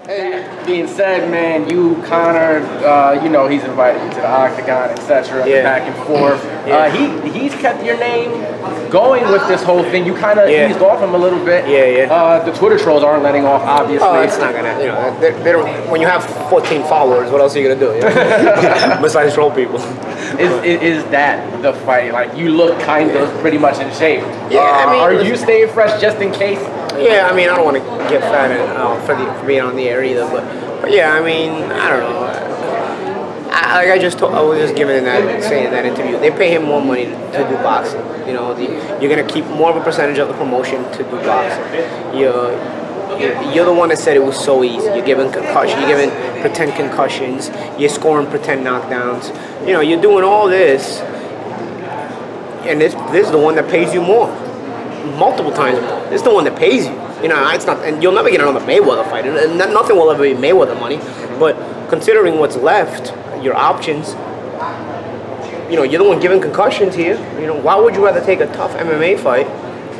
That being said, man, you Conor, you know, he's invited you to the octagon, etc. Back and forth. He's kept your name going with this whole thing. You kind of eased off him a little bit. The Twitter trolls aren't letting off, obviously. Oh, it's not gonna. You know, they don't. When you have 14 followers, what else are you gonna do? You know? Besides troll people. Is that the fight? Like, you look kind of pretty much in shape. I mean, are you staying fresh just in case? Yeah, I mean, I don't want to get fat for being on the air either, but yeah, I mean, I don't know. I was just giving saying in that interview, they pay him more money to do boxing. You know, you're gonna keep more of a percentage of the promotion to do boxing. You're the one that said it was so easy. You're giving concussion, you're giving pretend concussions, you're scoring pretend knockdowns. You know, you're doing all this, and this is the one that pays you more. Multiple times more. This is the one that pays you. You know, it's not, and you'll never get another Mayweather fight. And nothing will ever be Mayweather money. But considering what's left, your options, you know, you're the one giving concussions here. You know, why would you rather take a tough MMA fight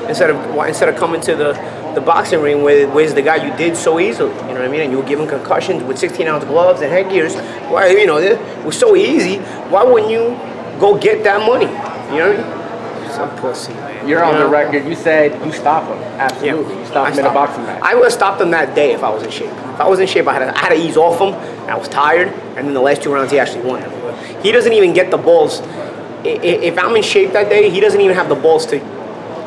instead of coming to the boxing ring where's the guy you did so easily? You know what I mean? And you were giving concussions with 16-ounce gloves and headgears. Why, you know, it was so easy. Why wouldn't you go get that money? You know what I mean? Some pussy, man. You're on the record. You said you stop him. Absolutely. You stopped him in a boxing match. I would have stopped him that day if I was in shape. If I was in shape, I had to ease off him. I was tired. And then the last 2 rounds, he actually won. He doesn't even get the balls. If I'm in shape that day, he doesn't even have the balls to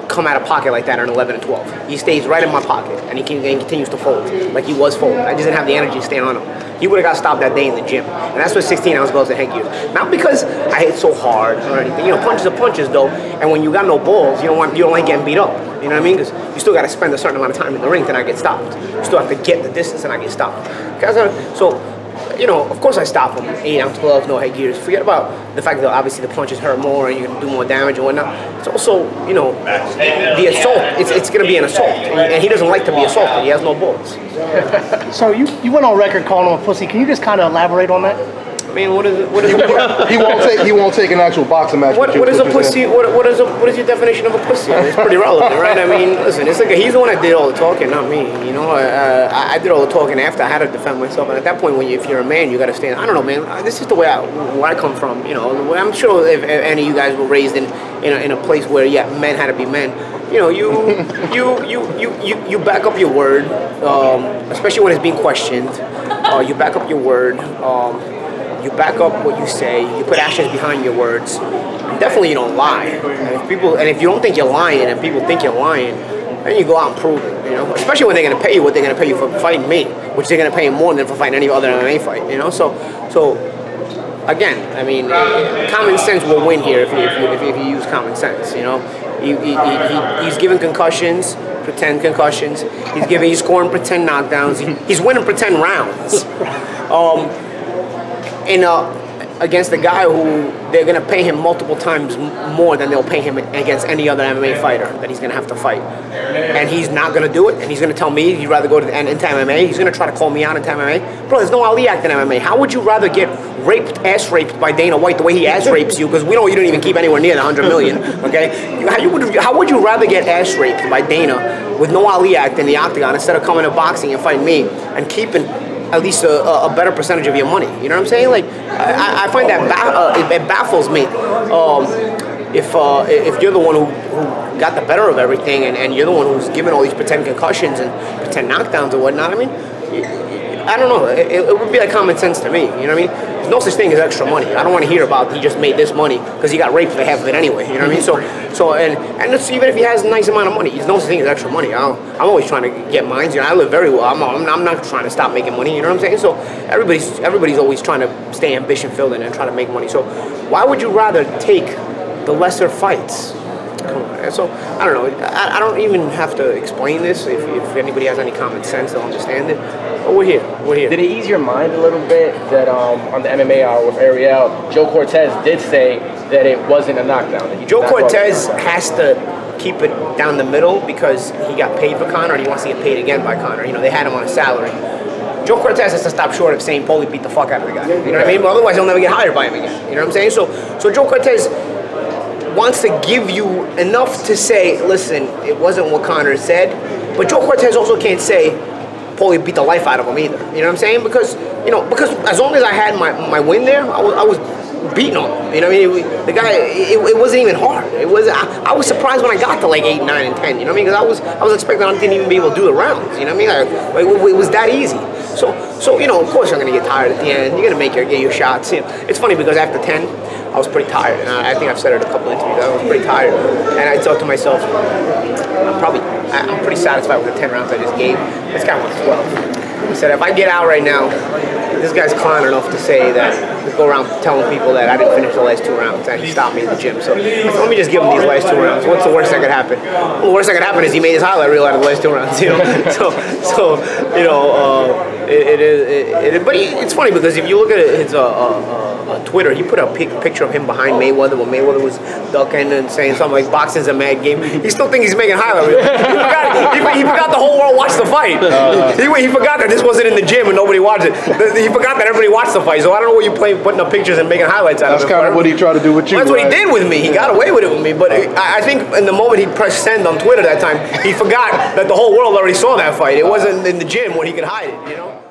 come out of pocket like that on 11 and 12. He stays right in my pocket, and he continues to fold like he was folding. I just didn't have the energy to stay on him. He would have got stopped that day in the gym. And that's what 16-ounce gloves and headgear. Not because I hit so hard or anything. You know, punches are punches, though. And when you got no balls, you don't like getting beat up. You know what I mean? Because you still got to spend a certain amount of time in the ring to not get stopped. You still have to get the distance and not get stopped. So, you know, of course I stop him. 8-ounce gloves, no headgears. Forget about the fact that obviously the punches hurt more and you're going to do more damage and whatnot. It's also, you know, the assault. It's going to be an assault. And he doesn't like to be assaulted. He has no balls. So you went on record calling him a pussy. Can you just kind of elaborate on that? I mean, what is it? He won't take an actual boxing match. What is a pussy? What is your definition of a pussy? It's pretty relevant, right? I mean, listen, it's like he's the one that did all the talking, not me. You know, I did all the talking after I had to defend myself. And at that point, if you're a man, you got to stand. I don't know, man. This is the way where I come from. You know, I'm sure if any of you guys were raised in a place where men had to be men. You know, you back up your word, especially when it's being questioned. You back up your word. You back up what you say. You put actions behind your words. And definitely, you don't lie. And if you don't think you're lying, and people think you're lying, then you go out and prove it. You know, especially when they're going to pay you what they're going to pay you for fighting me, which they're going to pay you more than for fighting any other MMA fight. You know, so again, I mean, common sense will win here if you use common sense. You know, he's giving concussions, pretend concussions. He's scoring pretend knockdowns. He's winning pretend rounds. Against a guy who they're going to pay him multiple times more than they'll pay him against any other MMA fighter that he's going to have to fight. And he's not going to do it, and he's going to tell me he'd rather go to into MMA. He's going to try to call me out into MMA. Bro, there's no Ali Act in MMA. How would you rather get ass raped by Dana White the way he ass rapes you? Because we know you didn't even keep anywhere near the 100 million, okay? How would you rather get ass raped by Dana with no Ali Act in the octagon instead of coming to boxing and fighting me and keeping at least a better percentage of your money? You know what I'm saying? Like, I find that it baffles me. If you're the one who got the better of everything and you're the one who's giving all these pretend concussions and pretend knockdowns and whatnot, I mean, I don't know. It would be like common sense to me. You know what I mean? There's no such thing as extra money. I don't want to hear about he just made this money because he got raped for half of it anyway. You know what I mean? And it's, even if he has a nice amount of money, there's no such thing as extra money. I'm always trying to get mine. You know, I live very well. I'm not trying to stop making money. You know what I'm saying? So everybody's always trying to stay ambition filled and try to make money. So why would you rather take the lesser fights? So I don't know. I don't even have to explain this. If anybody has any common sense, they'll understand it. But we're here. We're here. Did it ease your mind a little bit that on the MMA Hour with Ariel, Joe Cortez did say that it wasn't a knockdown? Joe Cortez has to keep it down the middle because he got paid for Conor and he wants to get paid again by Conor. You know, they had him on a salary. Joe Cortez has to stop short of saying Paulie beat the fuck out of the guy. You know what I mean? But otherwise, he'll never get hired by him again. You know what I'm saying? So Joe Cortez wants to give you enough to say, listen, it wasn't what Conor said, but Joe Cortez also can't say, Paulie beat the life out of him either. You know what I'm saying? Because as long as I had my win there, I was beating on him. You know what I mean? The guy, it wasn't even hard. It was. I was surprised when I got to like 8, 9, and 10. You know what I mean? Because I was expecting I didn't even be able to do the rounds. You know what I mean? It was that easy. So of course I'm gonna get tired at the end. You're gonna get your shots. It's funny because after 10, I was pretty tired, and I think I've said it a couple interviews. I was pretty tired, and I thought to myself, I'm pretty satisfied with the 10 rounds I just gave. This guy wants 12. I said, if I get out right now, this guy's clown enough to say that, to go around telling people that I didn't finish the last 2 rounds and he stopped me in the gym. So let me just give him these last 2 rounds. What's the worst that could happen? Well, the worst that could happen is he made his highlight reel out of the last 2 rounds. But it's funny because if you look at his Twitter, he put a picture of him behind Mayweather when Mayweather was ducking and saying something like boxing's a mad game. He still thinks he's making highlight reels. He forgot the whole world watched the fight. He forgot that this wasn't in the gym and nobody watched it. He forgot that everybody watched the fight. So I don't know what you play putting up pictures and making highlights out of it. That's kind of what he tried to do with you. That's what he did with me. He got away with it with me. But I think in the moment he pressed send on Twitter that time, he forgot that the whole world already saw that fight. It wasn't in the gym where he could hide it, you know?